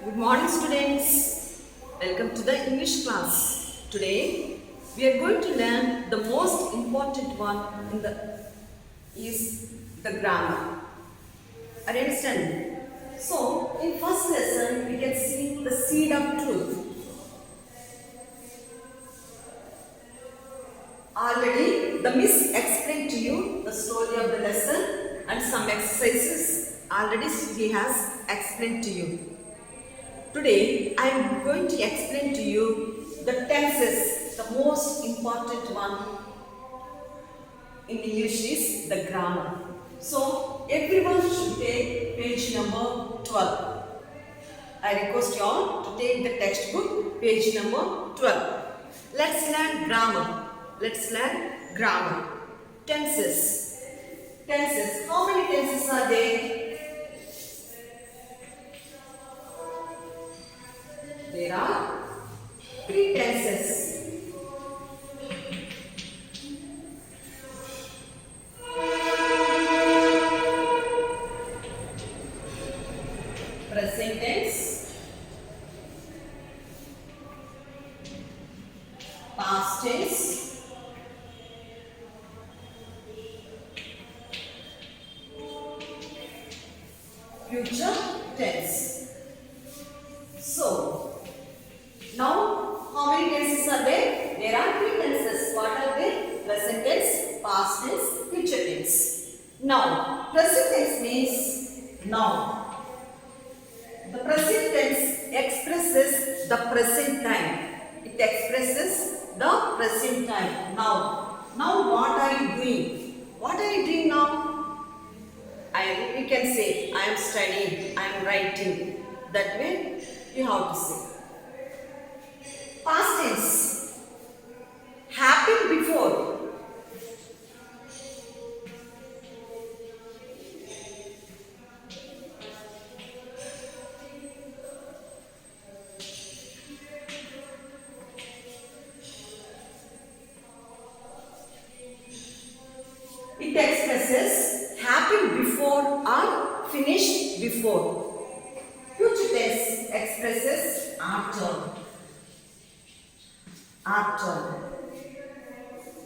Good morning, students. Welcome to the English class. Today we are going to learn the most important one is the grammar. Are you understanding? So in first lesson we can see the seed of truth. Already the Miss explained to you the story of the lesson and some exercises already she has explained to you. Today I am going to explain to you the tenses. The most important one in English is the grammar. So everyone should take page number 12. I request you all to take the textbook page number 12. Let's learn grammar. Let's learn grammar. Tenses. Tenses. How many tenses are there? There are 3 tenses. Present tense, past tense, future tense. So, now, how many tenses are there? There are 3 tenses. What are they? Present tense, past tense, future tense. Now, present tense means now. The present tense expresses the present time. It expresses the present time. Now. Now, what are you doing? What are you doing now? We can say, I am studying, I am writing. That way, you have to say. Past tense. Happened before. It expresses happened before or finished before. Future tense expresses after. After.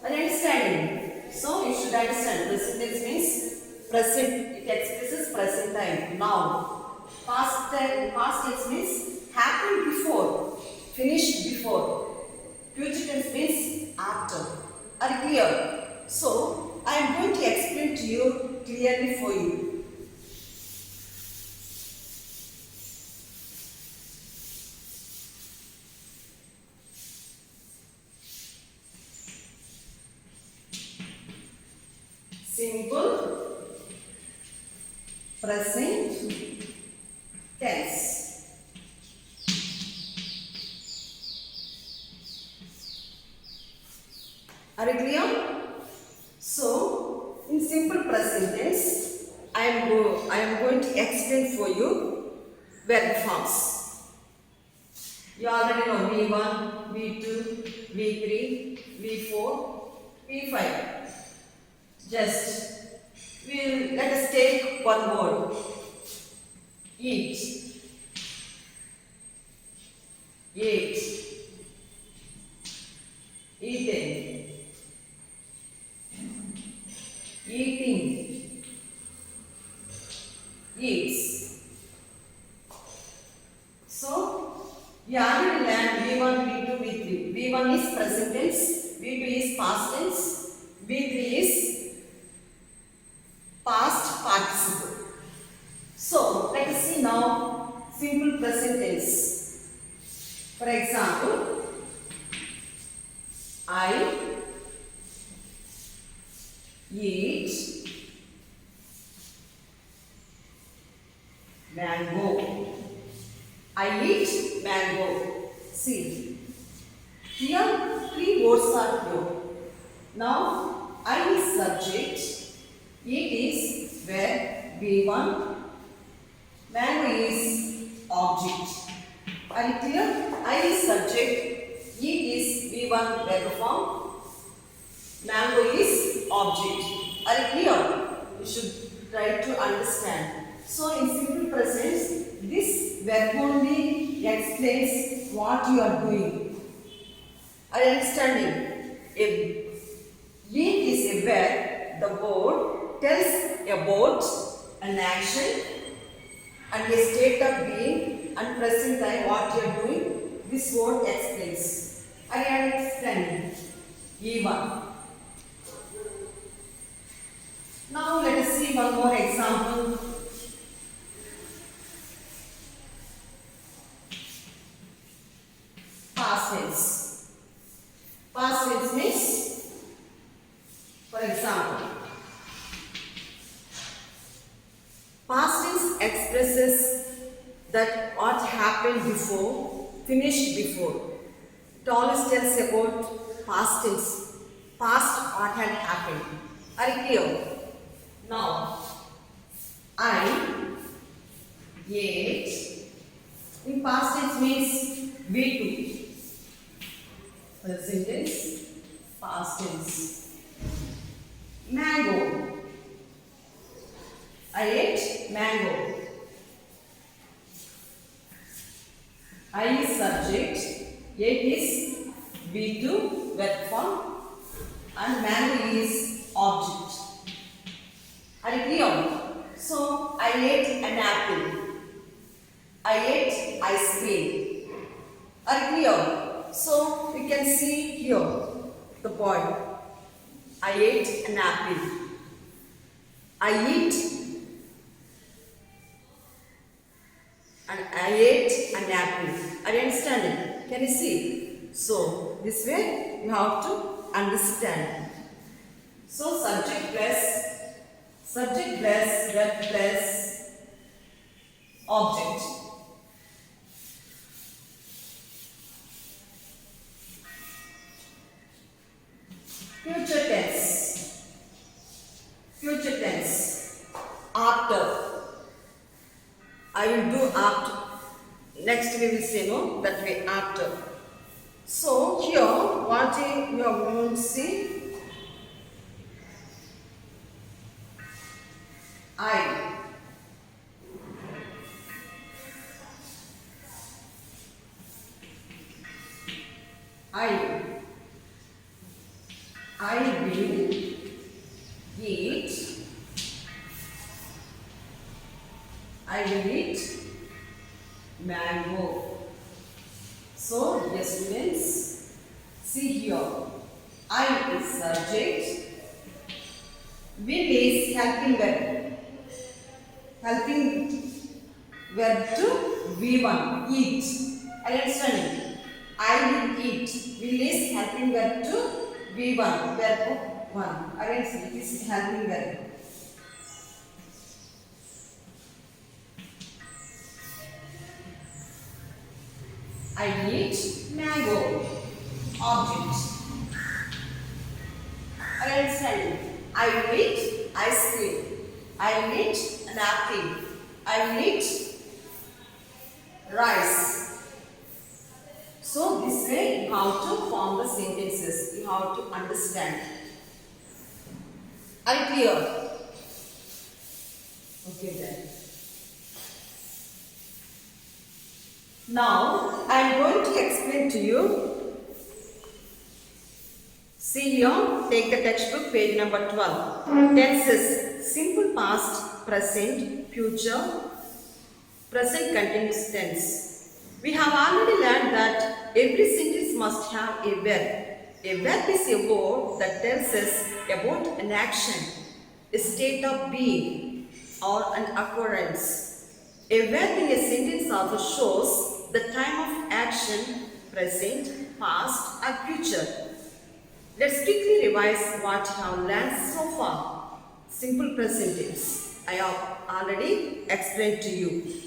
Are you understanding? So you should understand. Present tense means present. It expresses present time. Now. Past tense means happened before. Finished before. Future tense means after. Are you clear? So I am going to explain to you clearly for you. Simple present tense. Are you clear? So, in simple present tense, I am going to explain for you verb forms. You already know V1, V2, V3, V4, V5. Just let us take one word. Eat. Ate. Eaten. Eating. Eats. So, we already learned V1, V2, V3. V1 is present tense, V2 is past tense, V3 is past participle. So, let us see now simple present tense. For example, I eat mango. I eat mango. See, here 3 words are here. Now, I is subject. It is verb V1. Mango is object. Are you clear? I is subject. It is V1 verb form. Mango is object. Are you clear? You should try to understand. So in simple present, this verb only explains what you are doing. Are you understanding? A being is a verb. The word tells about an action and a state of being and present time what you are doing. This word explains. Are you understanding? Even. Now let us see one more example. Past tense. Past tense means, for example, past tense expresses that what happened before, finished before. It always tells about past tense, past what had happened. Are you clear? Now, I ate. In past tense means we too. Present tense, past tense. Mango. I ate mango. I is subject, ate is V2 verb form, and mango is object. Are you clear? So I ate an apple. I ate ice cream. Are you clear? So we can see here the point. I ate an apple. I eat and I ate an apple. Are you understanding? Can you see? So this way you have to understand. So subject plus verb plus object. Future tense. Future tense. After. I will do after. Next we will say no, that way after. So here what you are going to see? I will eat. I will eat mango. So yes students, see here. I is subject. Will is helping verb. Helping verb to V1, eat. Are you understanding? I will eat. Will is helping verb to V1, verb 1. Are you understanding? It is helping verb. I eat mango. Object. Are you understanding? I will eat ice cream. I will eat an apple. I will eat rice. So this way you have to form the sentences. You have to understand. Are you clear? Okay then. Now I am going to explain to you. See here, take the textbook, page number 12. Tenses, simple past, present, future, present continuous tense. We have already learned that every sentence must have a verb. A verb is a word that tells us about an action, a state of being, or an occurrence. A verb in a sentence also shows the time of action, present, past, or future. Let's quickly revise what you have learned so far. Simple present tense. I have already explained to you.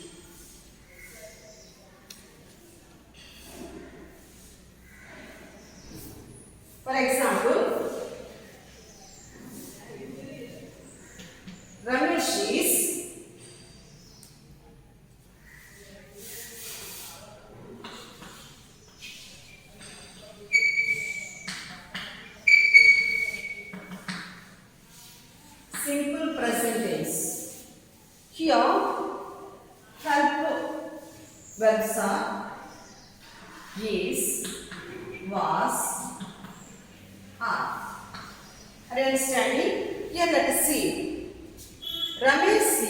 For example, Ramesh is simple present tense. Here, help verbs are is, was, are. Are you understanding? Here let us see. Ramesh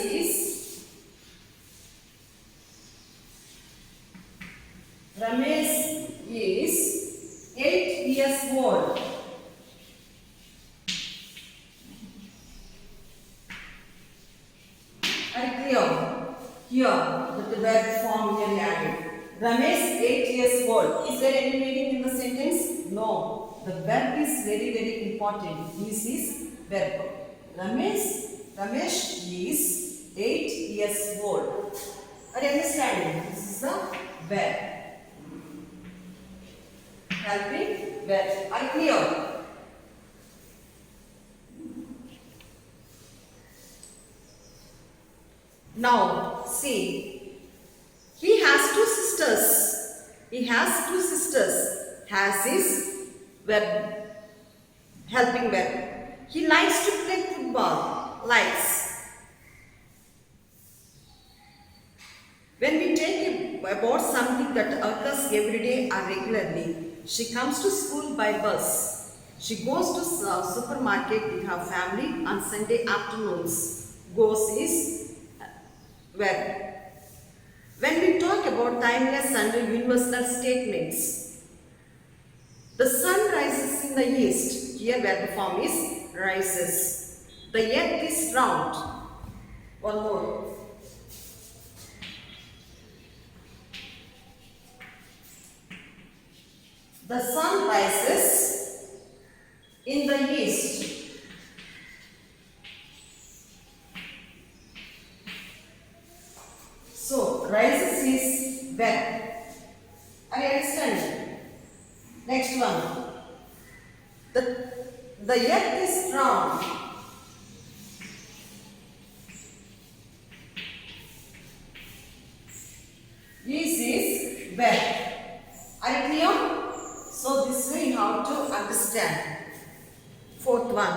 is 8 years old. Are you clear? Here, the verb form here added. Ramesh 8 years old. Is there any meaning in the sentence? No. The verb is very important. This is verb. Ramesh is 8 years old. Are you understanding? This is the verb. Helping verb. Are you clear? Now, see, he has two sisters. He has two sisters. Has is verb, helping verb. He likes to play football. Likes. When we take about something that occurs every day or regularly, she comes to school by bus. She goes to supermarket with her family on Sunday afternoons. Goes is verb. When we talk about timeless and universal statements, the sun rises in the east. Here verb form is rises. The earth is round. One more. The sun rises in the east. So, rises is verb. Are you understanding? Next one. The earth is round. This is verb. Are you clear? So this way you have to understand. Fourth one.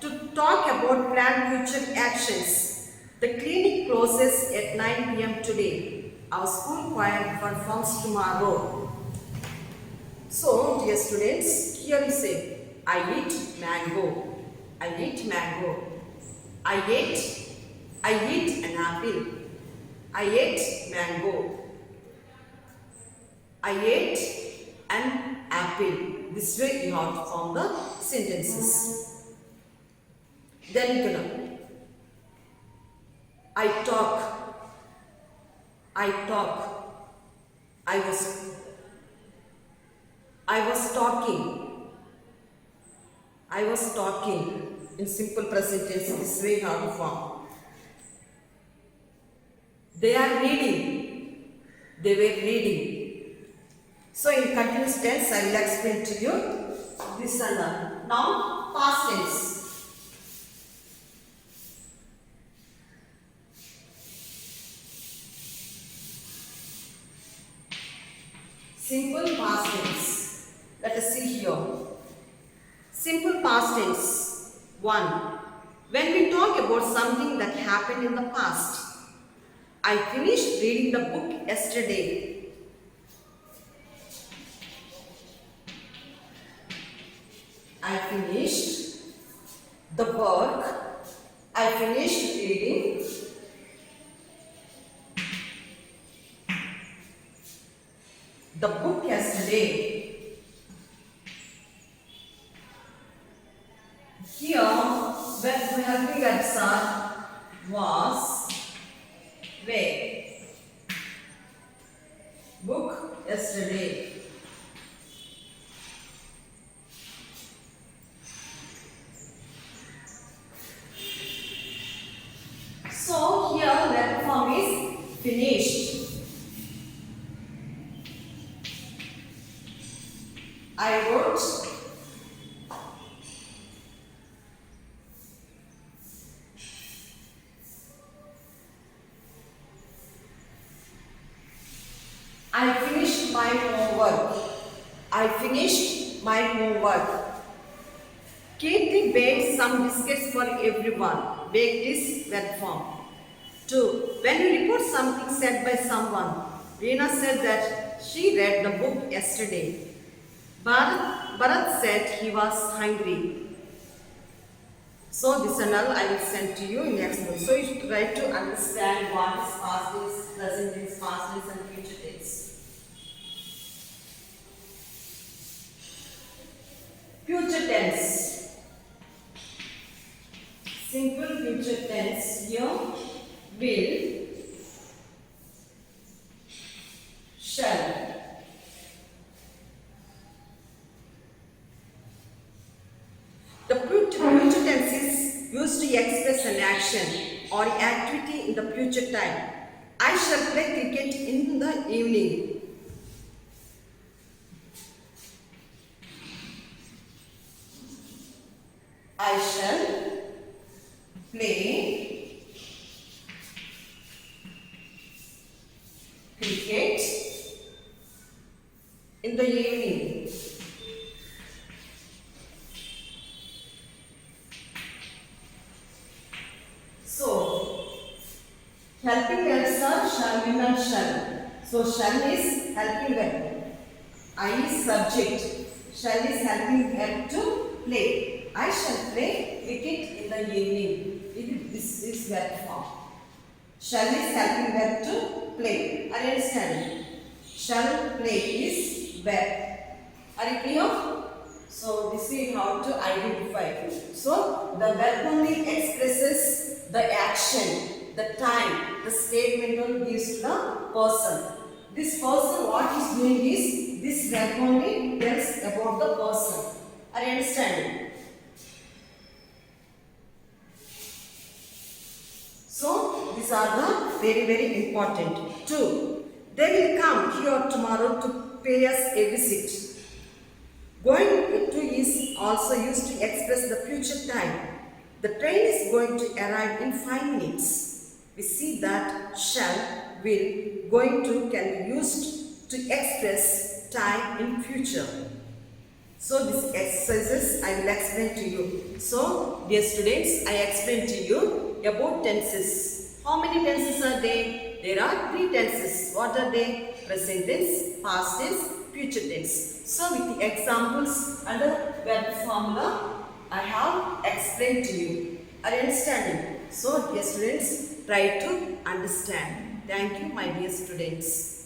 To talk about planned future actions. The clinic closes at 9 p.m. today. Our school choir performs tomorrow. So, dear students, here we say, I eat mango. I eat mango. I eat an apple. I ate mango. I ate an apple. This way you have to form the sentences. Then you can I talk. I was talking in simple present tense. This way you have to form. They are reading. They were reading. So in continuous tense, I will explain to you this and that. Now, past tense. Simple past tense. Let us see here. Simple past tense. 1. When we talk about something that happened in the past. I finished reading the book yesterday. I finished the work. I finished reading the book yesterday. Here, when helping verbs are was, where. Book yesterday. So here verb form is finished. I wrote I finished my homework. I finished my homework. Katie baked some biscuits for everyone. Baked is verb form. 2. When you report something said by someone, Reena said that she read the book yesterday. Bharat said he was hungry. So this and all I will send to you in next book. So you try to understand what is past tense, present tense, past tense and future tense. Future tense. Simple future tense here will, shall. The future tense is used to express an action or activity in the future time. I shall play cricket in the evening. I shall play cricket in the evening. So, helping verbs are shall, will and shall. So, shall is helping verb. I is subject. Shall is helping verb to play. I shall play cricket in the evening. This is verb form. Shall is helping verb to play. Are you understanding? Shall play is verb. Are you clear? So this is how to identify. So the verb only expresses the action, the time, the statement only gives to the person. This person, what is doing is, this verb only tells about the person. Are you understanding? So these are the very important. 2. They will come here tomorrow to pay us a visit. Going to is also used to express the future time. The train is going to arrive in 5 minutes. We see that shall, will, going to can be used to express time in future. So these exercises I will explain to you. So dear students, I explained to you about tenses. How many tenses are there? There are 3 tenses. What are they? Present tense, past tense, future tense. So with the examples and the verb formula, I have explained to you. Are you understanding? So dear students, try to understand. Thank you, my dear students.